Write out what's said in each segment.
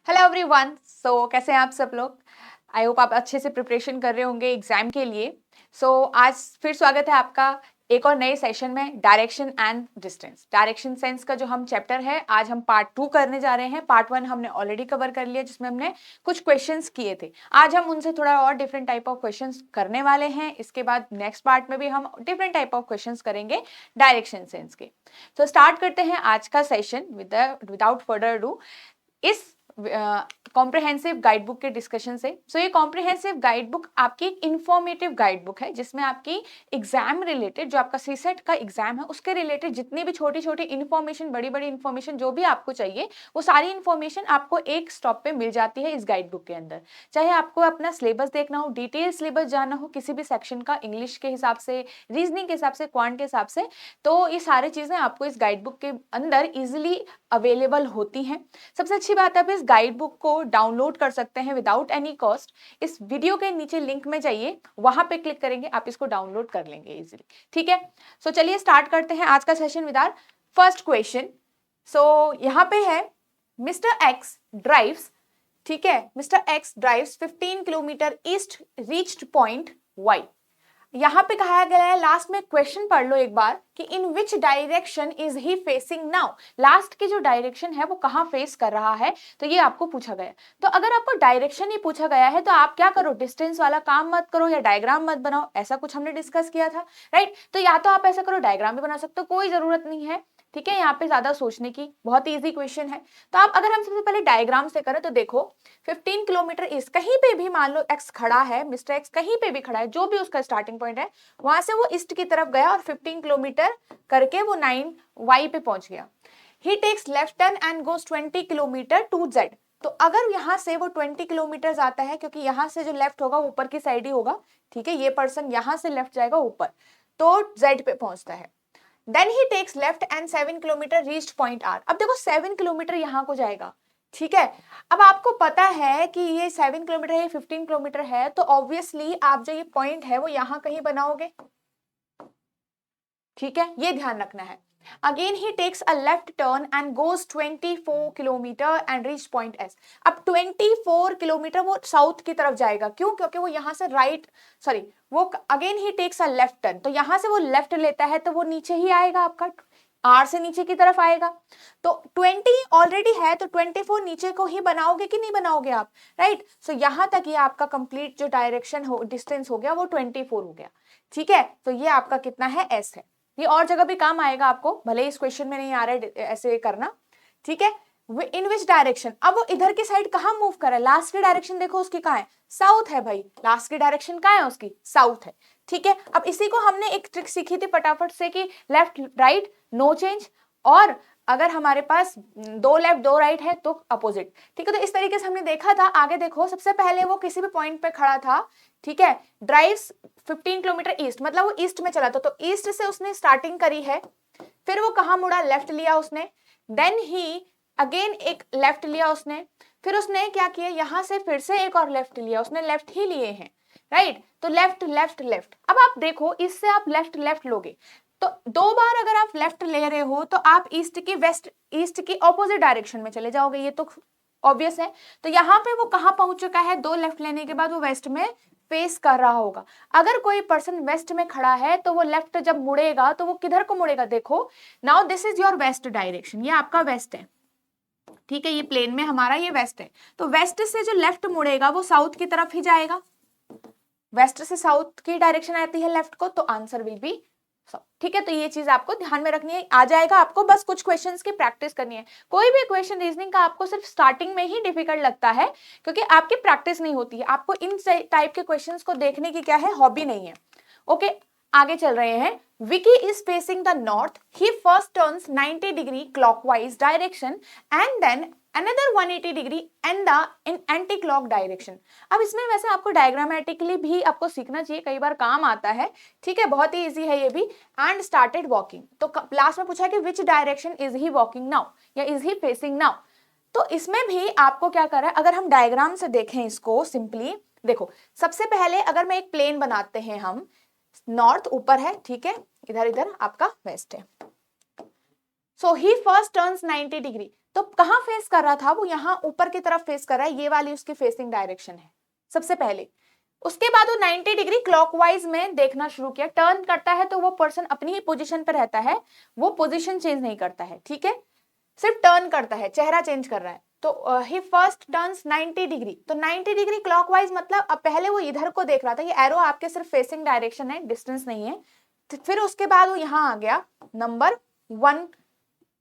Hello everyone. कैसे हैं आप सब लोग। आई होप आप अच्छे से प्रिपरेशन कर रहे होंगे एग्जाम के लिए। आज फिर स्वागत है आपका एक और नए सेशन में, direction and distance. Direction sense का जो हम चैप्टर है आज हम पार्ट 2 करने जा रहे हैं। पार्ट 1 हमने ऑलरेडी कवर कर लिया जिसमें हमने कुछ क्वेश्चंस किए थे। आज हम उनसे थोड़ा और डिफरेंट टाइप ऑफ क्वेश्चंस करने वाले हैं। इसके बाद नेक्स्ट पार्ट में भी हम डिफरेंट टाइप ऑफ क्वेश्चंस करेंगे डायरेक्शन सेंस के। स्टार्ट करते हैं आज का सेशन विदाउट फर्दर डू इस कॉम्प्रिहेंसिव गाइड बुक के डिस्कशन से। ये कॉम्प्रिहेंसिव गाइड बुक आपकी एक इंफॉर्मेटिव गाइड बुक है जिसमें आपकी एग्जाम रिलेटेड, जो आपका सीसेट का एग्जाम है उसके रिलेटेड जितनी भी छोटी छोटी इन्फॉर्मेशन, बड़ी बड़ी इन्फॉर्मेशन जो भी आपको चाहिए वो सारी इन्फॉर्मेशन आपको एक स्टॉप पे मिल जाती है इस गाइड बुक के अंदर। चाहे आपको अपना सिलेबस देखना हो, डिटेल सिलेबस जानना हो किसी भी सेक्शन का, इंग्लिश के हिसाब से, रीजनिंग के हिसाब से, क्वांट के हिसाब से, तो ये सारी चीजें आपको इस गाइड बुक के अंदर इजिली अवेलेबल होती हैं। सबसे अच्छी बात है आप इस गाइड बुक को डाउनलोड कर सकते हैं विदाउट एनी कॉस्ट। इस वीडियो के नीचे लिंक में जाइए, वहां पे क्लिक करेंगे आप इसको डाउनलोड कर लेंगे इजीली। ठीक है, चलिए स्टार्ट करते हैं आज का session with our first question. यहाँ पे है मिस्टर एक्स ड्राइव्स, ठीक है, mister X drives 15 kilometre east reached point Y. यहाँ पे कहा गया है, लास्ट में क्वेश्चन पढ़ लो एक बार कि in which direction is he facing now. Last की जो डायरेक्शन है वो कहाँ फेस कर रहा है, तो ये आपको पूछा गया। तो अगर आपको डायरेक्शन ही पूछा गया है तो आप क्या करो, डिस्टेंस वाला काम मत करो या डायग्राम मत बनाओ, ऐसा कुछ हमने डिस्कस किया था, राइट। तो या तो आप ऐसा करो, डायग्राम भी बना सकते हो, कोई जरूरत नहीं है, ठीक है, यहाँ पे ज्यादा सोचने की, बहुत इजी क्वेश्चन है। तो आप अगर हम सबसे पहले डायग्राम से करें तो देखो 15 किलोमीटर ईस्ट, कहीं पे भी मान लो एक्स खड़ा है, मिस्टर एक्स कहीं पे भी खड़ा है, जो भी उसका स्टार्टिंग पॉइंट है वहां से वो ईस्ट की तरफ गया और 15 किलोमीटर करके वो 9 वाई पे पहुंच गया। He takes left turn and goes 20 kilometre to Z. तो अगर यहां से वो 20 किलोमीटर जाता है, क्योंकि यहां से जो लेफ्ट होगा वो ऊपर की साइड ही होगा, ठीक है, ये पर्सन यहां से लेफ्ट जाएगा ऊपर, तो जेड पे पहुंचता है। Then he takes left and 7 kilometre reached point R. अब देखो 7 किलोमीटर यहां को जाएगा, ठीक है। अब आपको पता है कि ये 7 किलोमीटर है, 15 किलोमीटर है, तो ऑब्वियसली आप जो ये पॉइंट है वो यहां कहीं बनाओगे, ठीक है, ये ध्यान रखना है। Again he takes a left turn and goes 24 kilometre and reach point S. अब 24 किलोमीटर वो साउथ की तरफ जाएगा, क्यों? क्योंकि वो यहां से वो again he takes a left turn, तो यहां से वो लेफ्ट लेता है तो वो नीचे ही आएगा, आपका आर से नीचे की तरफ आएगा। तो 20 ऑलरेडी है तो 24 नीचे को ही बनाओगे कि नहीं बनाओगे आप, राइट। यहां तक ये आपका कंप्लीट जो डायरेक्शन हो, डिस्टेंस हो गया वो 24 हो गया, ठीक है। तो ये आपका कितना है, एस है। ये और जगह भी काम आएगा आपको, भले इस क्वेश्चन में नहीं आ रहा है ऐसे करना, ठीक है। इन विच डायरेक्शन, अब वो इधर की साइड कहाँ मूव कर रहा है, लास्ट की डायरेक्शन देखो उसकी कहाँ है, साउथ है भाई, लास्ट की डायरेक्शन कहाँ है उसकी, साउथ है, ठीक है। अब इसी को हमने एक ट्रिक सीखी थी फटाफट से कि लेफ्ट राइट नो चेंज, और अगर हमारे पास 2 लेफ्ट 2 राइट है तो अपोजिट, ठीक है। तो इस तरीके से हमने देखा था। आगे देखो, सबसे पहले वो किसी भी पॉइंट पे खड़ा था, ठीक है, ड्राइव्स 15 किलोमीटर ईस्ट, मतलब वो ईस्ट में चला था, तो ईस्ट से उसने स्टार्टिंग करी है, फिर वो कहाँ मुड़ा, लेफ्ट लिया उसने, देन ही अगेन एक लेफ्ट लिया उसने, फिर उसने क्या किया, यहां से फिर से एक और लेफ्ट लिया, उसने लेफ्ट ही लिए हैं, राइट। तो लेफ्ट लेफ्ट लेफ्ट। अब आप देखो इससे आप लेफ्ट लेफ्ट लोगे तो 2 बार अगर आप लेफ्ट ले रहे हो तो आप ईस्ट की ऑपोजिट डायरेक्शन में चले जाओगे, ये तो ऑब्वियस है। तो यहाँ पे वो कहाँ पहुंच चुका है, 2 लेफ्ट लेने के बाद वो वेस्ट में फेस कर रहा होगा। अगर कोई पर्सन वेस्ट में खड़ा है तो वो लेफ्ट जब मुड़ेगा तो वो किधर को मुड़ेगा, देखो now this is your west direction, ये आपका वेस्ट है, ठीक है, ये प्लेन में हमारा ये वेस्ट है। तो वेस्ट से जो लेफ्ट मुड़ेगा वो साउथ की तरफ ही जाएगा, वेस्ट से साउथ की डायरेक्शन आती है लेफ्ट को, तो आंसर विल बी, ठीक है। तो ये चीज आपको ध्यान में रखनी है, आ जाएगा आपको, बस कुछ क्वेश्चंस की प्रैक्टिस करनी है। कोई भी क्वेश्चन रीजनिंग का आपको सिर्फ स्टार्टिंग में ही डिफिकल्ट लगता है क्योंकि आपकी प्रैक्टिस नहीं होती है, आपको इन टाइप के क्वेश्चंस को देखने की क्या है, हॉबी नहीं है। ओके, आगे चल रहे हैं। Vicky is facing the north, he first turns 90 degree clockwise direction and then another 180 degree and the in anti clock direction. अब इसमें वैसे आपको डायग्रामेटिकली भी आपको सीखना चाहिए, कई बार काम आता है, ठीक है, बहुत ही इजी है ये भी। एंड स्टार्टेड वॉकिंग, तो लास्ट में पूछा है कि विच direction is he walking now या इज ही फेसिंग नाउ। तो इसमें भी आपको क्या कर रहा है, अगर हम डायग्राम से देखें इसको सिंपली देखो, सबसे पहले अगर मैं एक प्लेन बनाते हैं हम, नॉर्थ ऊपर है, ठीक है, इधर इधर आपका वेस्ट है, सो ही फर्स्ट टर्न्स 90 डिग्री। तो कहाँ फेस कर रहा था वो, यहाँ ऊपर की तरफ फेस कर रहा है, ये वाली उसकी फेसिंग डायरेक्शन है सबसे पहले। उसके बाद वो 90 डिग्री क्लॉकवाइज में देखना शुरू किया। टर्न करता है तो वो पर्सन अपनी ही पोजीशन पर रहता है, वो पोजीशन चेंज नहीं करता है, ठीक है, सिर्फ टर्न करता है, चेहरा चेंज कर रहा है। तो ही फर्स्ट टर्न्स 90 डिग्री। तो 90 डिग्री क्लॉकवाइज मतलब अब पहले वो इधर को देख रहा था, ये एरो आपके सिर्फ फेसिंग डायरेक्शन है, डिस्टेंस नहीं है। तो फिर उसके बाद वो यहाँ आ गया नंबर 1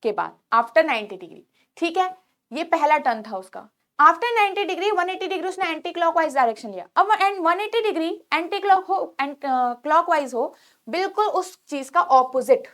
के बाद आफ्टर 90 डिग्री, ठीक है, ये पहला टर्न था उसका। आफ्टर 90 डिग्री 180 डिग्री उसने एंटी क्लॉकवाइज डायरेक्शन लिया। अब 180 डिग्री एंटी क्लॉकवाइज हो, बिल्कुल उस चीज का ऑपोजिट,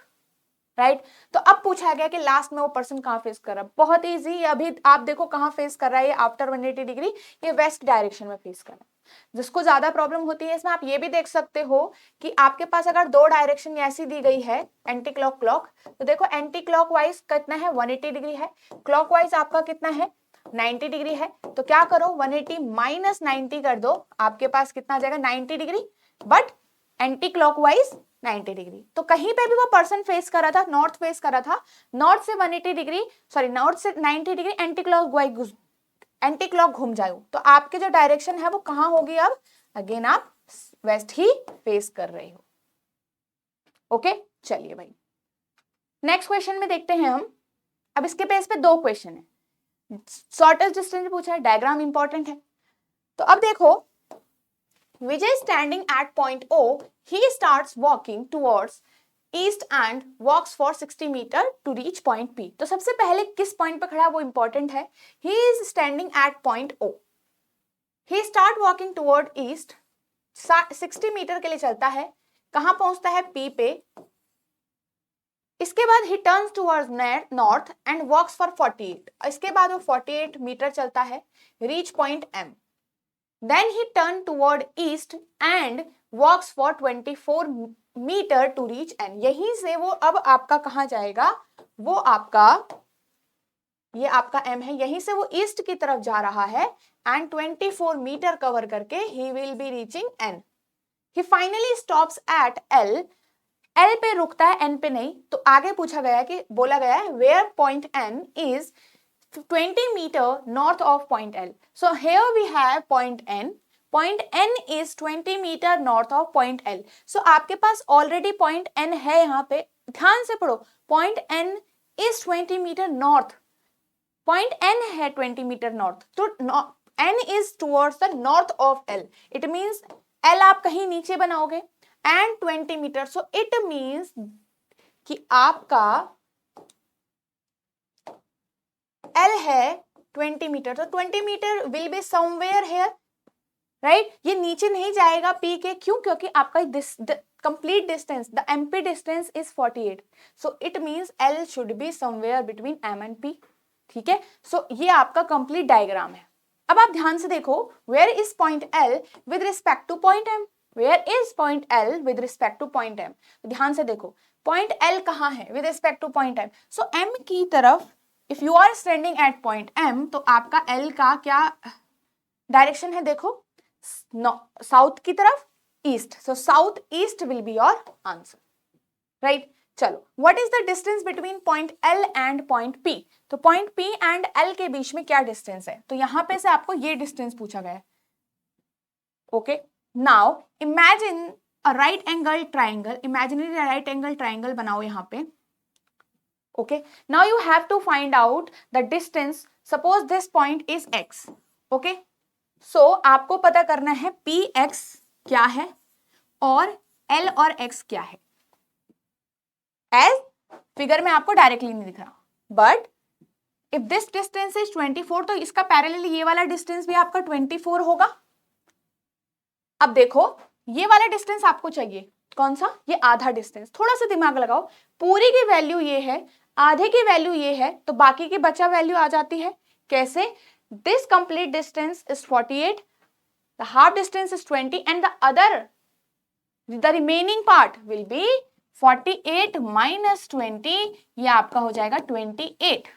राइट। तो अब पूछा गया कि लास्ट में वो पर्सन कहाँ फेस कर रहा है। बहुत इजी, अभी आप देखो कहाँ फेस कर रहा है, ये आफ्टर 180 डिग्री ये वेस्ट डायरेक्शन में फेस कर रहा है। जिसको ज्यादा प्रॉब्लम होती है इसमें आप ये भी देख सकते हो कि आपके पास अगर दो डायरेक्शन ऐसी दी गई है एंटी क्लॉक, तो देखो एंटी क्लॉकवाइज कितना है 180 डिग्री है, क्लॉकवाइज आपका कितना है 90 डिग्री है। तो क्या करो 180 माइनस 90 कर दो, आपके पास कितना आ जाएगा 90 degree, but anti clockwise 90 degree. तो कहीं पे भी वो पर्सन फेस कर रहा था, नॉर्थ फेस कर रहा था, नॉर्थ से 180 डिग्री, सॉरी नॉर्थ से 90 डिग्री एंटी क्लॉक घूम जाओ, तो आपके जो डायरेक्शन है वो कहां होगी, अब अगेन आप वेस्ट ही फेस कर रहे हो। ओके, चलिए भाई नेक्स्ट क्वेश्चन में देखते हैं हम। अब इसके बेस पे दो क्वेश्चन है, शॉर्टेस्ट डिस्टेंस पूछा है, डायग्राम इंपॉर्टेंट है। तो अब देखो, Vijay standing at point O, he starts walking towards east and walks for 60 meter to reach point P। तो सबसे पहले किस पॉइंट पे खड़ा है वो इंपॉर्टेंट है। he is standing at point O, he start walking toward east, 60 metre के लिए चलता है, कहां पहुंचता है P पे। इसके बाद he turns towards north and walks for 48, इसके बाद वो 48 मीटर चलता है, reach point M। Then he turned toward east and walks for 24 metre to reach N। यहीं से वो अब आपका कहां जाएगा, वो आपका ये आपका M है, यहीं से वो ईस्ट की तरफ जा रहा है एंड 24 मीटर कवर करके he will be reaching N। He finally stops at L, L पे रुकता है N पे नहीं। तो आगे पूछा गया कि बोला गया है where point N is 20 meter north of point L। So here we have point N, point N is 20 meter north of point L। So आपके पास already point N है, यहाँ पे ध्यान से पढ़ो, point N is 20 meter north, point N है 20 meter north, तो N is towards the north of L, it means L आप कहीं नीचे बनाओगे and 20 meter, so it means कि आपका L है 20 मीटर, तो 20 metre will be somewhere here, right. ये नीचे नहीं जाएगा P के, क्यों, क्योंकि आपका complete distance, the MP distance is 48, so it means L should be somewhere between M and P, ठीक है। सो ये आपका कंप्लीट डायग्राम है। अब आप ध्यान से देखो, where is point L with respect to point M, where is point L with respect to point M। ध्यान से देखो पॉइंट L कहाँ है with respect to point M, so M की तरफ if you are standing at point M, तो आपका L का क्या डायरेक्शन है, देखो साउथ की तरफ, east, so south east will be your answer, right. चलो, what is the distance between point L and point P। तो पॉइंट P एंड L के बीच में क्या डिस्टेंस है, तो यहां पे से आपको ये डिस्टेंस पूछा गया है। Okay, now imagine a right angle triangle, imaginary right angle triangle बनाओ यहाँ पे। Okay, now you have to find out the distance, suppose this point is x, okay, so आपको पता करना है px क्या है और l और x क्या है। as फिगर में आपको डायरेक्टली नहीं दिख रहा, but if this distance is 24, तो इसका पैरेलल ये वाला डिस्टेंस भी आपका 24 होगा। अब देखो ये वाला डिस्टेंस आपको चाहिए, कौन सा, ये आधा डिस्टेंस। थोड़ा सा दिमाग लगाओ, पूरी की वैल्यू ये है, आधे की वैल्यू ये है, तो बाकी की बचा वैल्यू आ जाती है कैसे, this complete distance is 48, the half distance is 20 and the other the remaining part will be 48 minus 20, ये आपका हो जाएगा 28,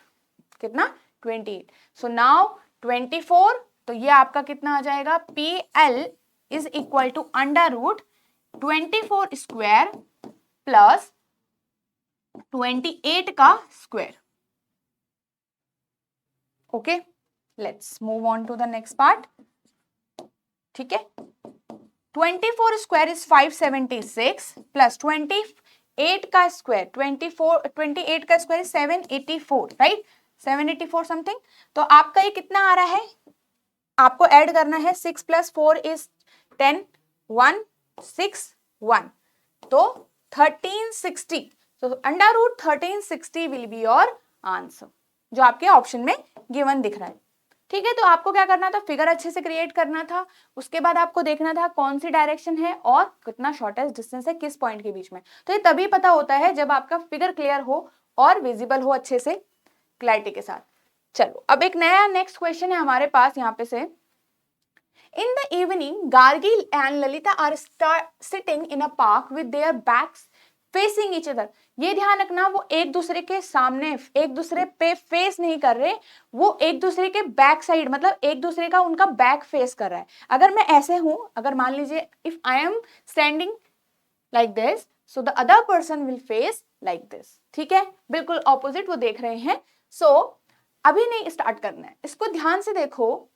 कितना 28। सो नाउ 24, तो ये आपका कितना आ जाएगा, PL is equal to under root 24 square plus 28 का square. Okay, let's move on to the next part. ठीक है, 24 स्क्वायर इज 576 प्लस 28 का स्क्वायर 28 का स्क्वायर 784, राइट, 784 समथिंग। तो आपका ये कितना आ रहा है, आपको ऐड करना है 6 प्लस 4 इज 10, 1 6 1, तो 1360। तो under root 1360 will be your answer, जो आपके ऑप्शन में गिवन दिख रहा है। ठीक है, तो आपको क्या करना था, फिगर अच्छे से क्रिएट करना था, उसके बाद आपको देखना था कौन सी डायरेक्शन है और कितना शॉर्टेस्ट डिस्टेंस है किस पॉइंट के बीच में। तो ये तभी पता होता है जब आपका फिगर क्लियर हो और विजिबल हो अच्छे से क्लैरिटी के साथ। चलो अब एक नया नेक्स्ट क्वेश्चन है हमारे पास यहाँ पे से। In the evening, Gargi and Lalita are sitting in a park with their backs facing each other. ये ध्यान रखना, वो एक दूसरे के सामने, एक दूसरे पे फेस नहीं कर रहे, वो एक दूसरे के बैक साइड, मतलब एक दूसरे का उनका बैक फेस कर रहा है। अगर मैं ऐसे हूं, अगर मान लीजिए if I am standing like this, so the other person will face like this. ठीक है, बिल्कुल ऑपोजिट वो देख रहे हैं। सो अभी नहीं स्टार्ट करना है, इसको ध्यान से देखो।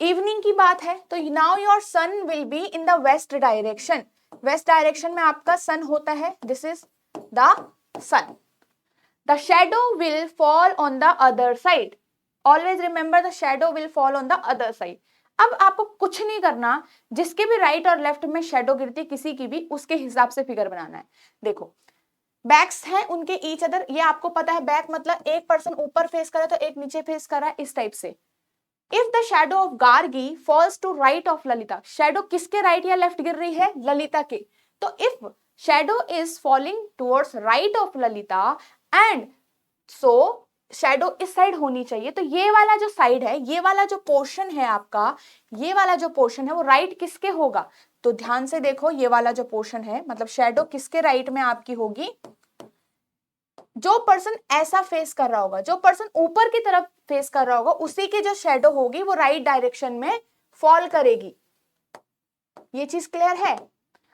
इवनिंग की बात है, तो now your sun will be in the west direction. West direction में आपका सन होता है, this is the sun. The shadow will fall on the other side, always remember the shadow will fall on the other side. अब आपको कुछ नहीं करना, जिसके भी राइट और लेफ्ट में शैडो गिरती किसी की भी, उसके हिसाब से फिगर बनाना है। देखो बैक्स हैं उनके ईच अदर, ये आपको पता है बैक मतलब एक पर्सन ऊपर फेस कर रहा है तो एक नीचे फेस कर रहा है, इस टाइप से। If the shadow of Gargi falls to right of Lalita, shadow किसके राइट या लेफ्ट गिर रही है, ललिता के। तो if shadow is falling towards right of Lalita and so shadow इस साइड होनी चाहिए, तो ये वाला जो साइड है, ये वाला जो पोर्शन है आपका, ये वाला जो पोर्शन है वो राइट किसके होगा। तो ध्यान से देखो, ये वाला जो पोर्शन है मतलब शैडो किसके राइट में आपकी होगी, जो पर्सन ऐसा फेस कर रहा होगा, जो पर्सन ऊपर की तरफ फेस कर रहा होगा, उसी की जो शैडो होगी वो राइट डायरेक्शन में फॉल करेगी। ये चीज क्लियर है।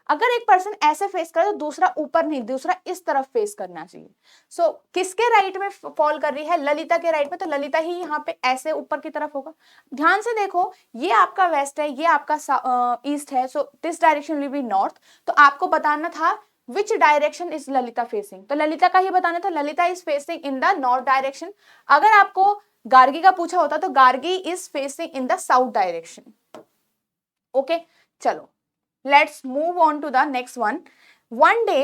अगर एक पर्सन ऐसे फेस करे तो दूसरा ऊपर नहीं, दूसरा इस तरफ फेस करना चाहिए। सो किसके राइट में फॉल कर रही है, ललिता के राइट में, तो ललिता ही यहाँ पे ऐसे ऊपर की तरफ होगा। ध्यान से देखो, ये आपका वेस्ट है, ये आपका ईस्ट है, so this direction will be north. तो आपको बताना था which direction is Lalita facing, तो ललिता का ही बताना था, Lalita is facing in the north direction. अगर आपको गार्गी का पूछा होता तो Gargi is facing in the south direction. Okay, चलो let's move on to the next one. One day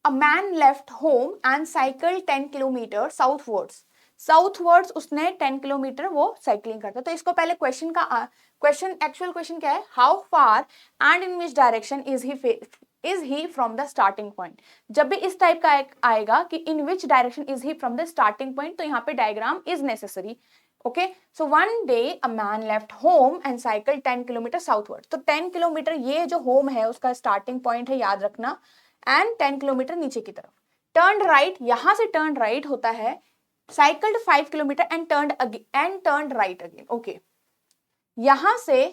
a man left home and cycle 10 kilometre southwards उसने 10 किलोमीटर वो cycling करता। तो इसको पहले एक्चुअल क्वेश्चन क्या है, how far and in which direction is he from the starting point. जब भी इस टाइप का आएगा कि in which direction is he from the starting point, तो यहाँ पे diagram is necessary. Okay, so one day a man left home and cycle 10 kilometre southward. तो 10 किलोमीटर ये जो होम है उसका स्टार्टिंग पॉइंट है, याद रखना, एंड 10 किलोमीटर नीचे की तरफ। टर्न राइट, यहां से टर्न राइट होता है, cycled 5 kilometre and turn right again. Okay, यहां से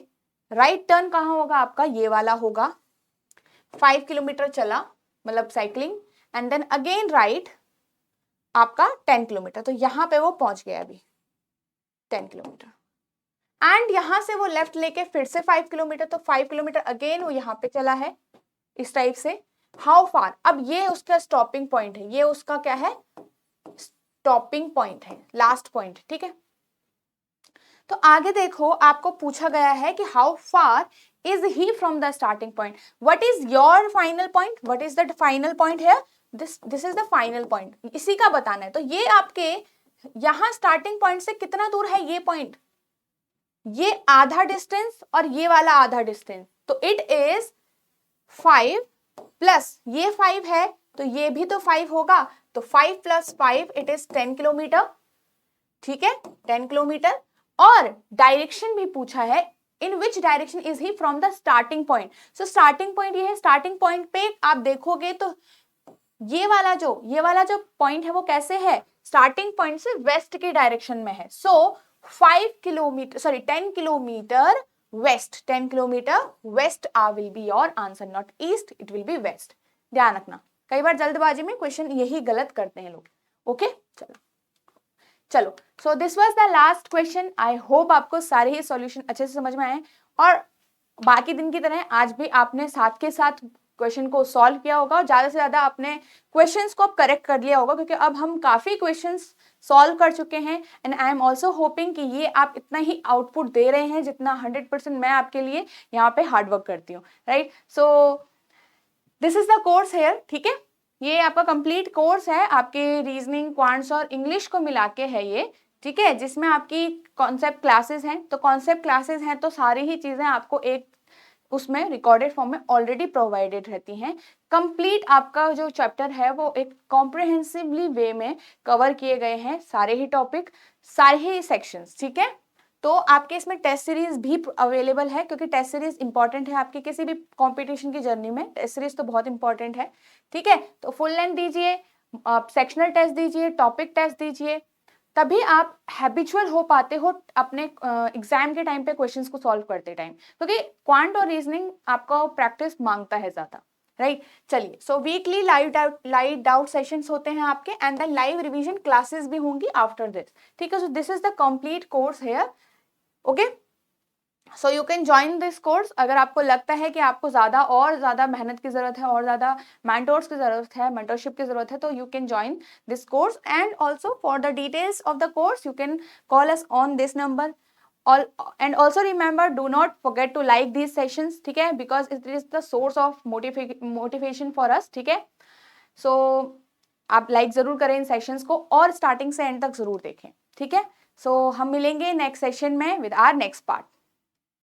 राइट टर्न कहां होगा आपका, ये वाला होगा। 5 किलोमीटर चला मतलब cycling, and then again right आपका 10 किलोमीटर, तो यहां पे वो पहुंच गया अभी 10 किलोमीटर। एंड यहां से वो लेफ्ट लेके फिर से 5 किलोमीटर, तो 5 किलोमीटर अगेन वो यहां पे चला है इस टाइप से। हाउ फार, अब ये उसका स्टॉपिंग पॉइंट है, ये उसका क्या है, स्टॉपिंग पॉइंट है, लास्ट पॉइंट। ठीक है, तो आगे देखो आपको पूछा गया है कि how far is he from the starting point, what is your final point, what is the final point है, this is the final point, इसी का बताना है। तो ये आपके यहां स्टार्टिंग पॉइंट से कितना दूर है ये पॉइंट, ये आधा डिस्टेंस और ये वाला आधा डिस्टेंस, तो इट इज 5 प्लस ये 5 है तो ये भी तो 5 होगा, तो 5 प्लस 5 इट इज 10 किलोमीटर। ठीक है, 10 किलोमीटर। और डायरेक्शन भी पूछा है, in which direction is he from the starting point. So starting point ये है, स्टार्टिंग पॉइंट पे आप देखोगे तो ये वाला जो पॉइंट है वो कैसे है, स्टार्टिंग पॉइंट से वेस्ट के डायरेक्शन में है। So 10 kilometre west, 10 kilometre west will be your answer, not east, it will be west. ध्यान रखना, कई बार जल्दबाजी में क्वेश्चन यही गलत करते हैं लोग। ओके, चलो so this was the last question. I hope आपको सारे ही सॉल्यूशन अच्छे से समझ में आए और बाकी दिन की तरह आज भी आपने साथ के साथ क्वेश्चन को सॉल्व किया होगा और ज़्यादा से ज़्यादा आपने क्वेश्चंस को करेक्ट कर लिया होगा, क्योंकि अब हम काफ़ी क्वेश्चंस सॉल्व कर चुके हैं and I am also hopping कि ये आप इतना ही आउटपुट दे रहे हैं जितना 100% मैं आपके लिए यहाँ पे हार्डवर्क करती हूँ, right. So this is the course here, ठीक है, ये आपका कंप्लीट कोर्स है, आपके रीजनिंग, क्वांट्स और इंग्लिश को मिला के है ये, ठीक है, जिसमें आपकी कॉन्सेप्ट क्लासेस हैं। तो कॉन्सेप्ट क्लासेस हैं तो सारी ही चीज़ें आपको एक उसमें रिकॉर्डेड फॉर्म में ऑलरेडी प्रोवाइडेड रहती हैं। कंप्लीट आपका जो चैप्टर है वो एक कॉम्प्रिहेंसिवली वे में कवर किए गए हैं, सारे ही टॉपिक, सारे ही सेक्शंस, ठीक है। तो आपके इसमें टेस्ट सीरीज भी अवेलेबल है, क्योंकि टेस्ट सीरीज इंपॉर्टेंट है आपकी किसी भी कंपटीशन की जर्नी में, टेस्ट सीरीज तो बहुत इंपॉर्टेंट है, ठीक है। तो फुल लेंथ दीजिए, सेक्शनल टेस्ट दीजिए, टॉपिक टेस्ट दीजिए, तभी आप हैबिचुअल हो पाते हो अपने एग्जाम के टाइम पे क्वेश्चंस को सॉल्व करते टाइम, क्योंकि क्वांट और रीजनिंग आपका प्रैक्टिस मांगता है ज्यादा, राइट। चलिए, so weekly live doubt sessions होते हैं आपके and then live revision classes भी होंगी आफ्टर दिस, ठीक है। So this is the complete course here, okay. So you can join this course. अगर आपको लगता है कि आपको और ज़्यादा मेहनत की ज़रूरत है और ज़्यादा मेंटोर्स की ज़रूरत है, मेंटरशिप की ज़रूरत है, तो you can join this course and also for the details of the course you can call us on this number. And also remember, do not forget to like these sessions, ठीक है, because it is the source of motivation for us, ठीक है। So आप like जरूर करें इन sessions को और starting से एंड तक जरूर देखें, ठीक है। सो हम मिलेंगे नेक्स्ट सेशन में विद आवर नेक्स्ट पार्ट।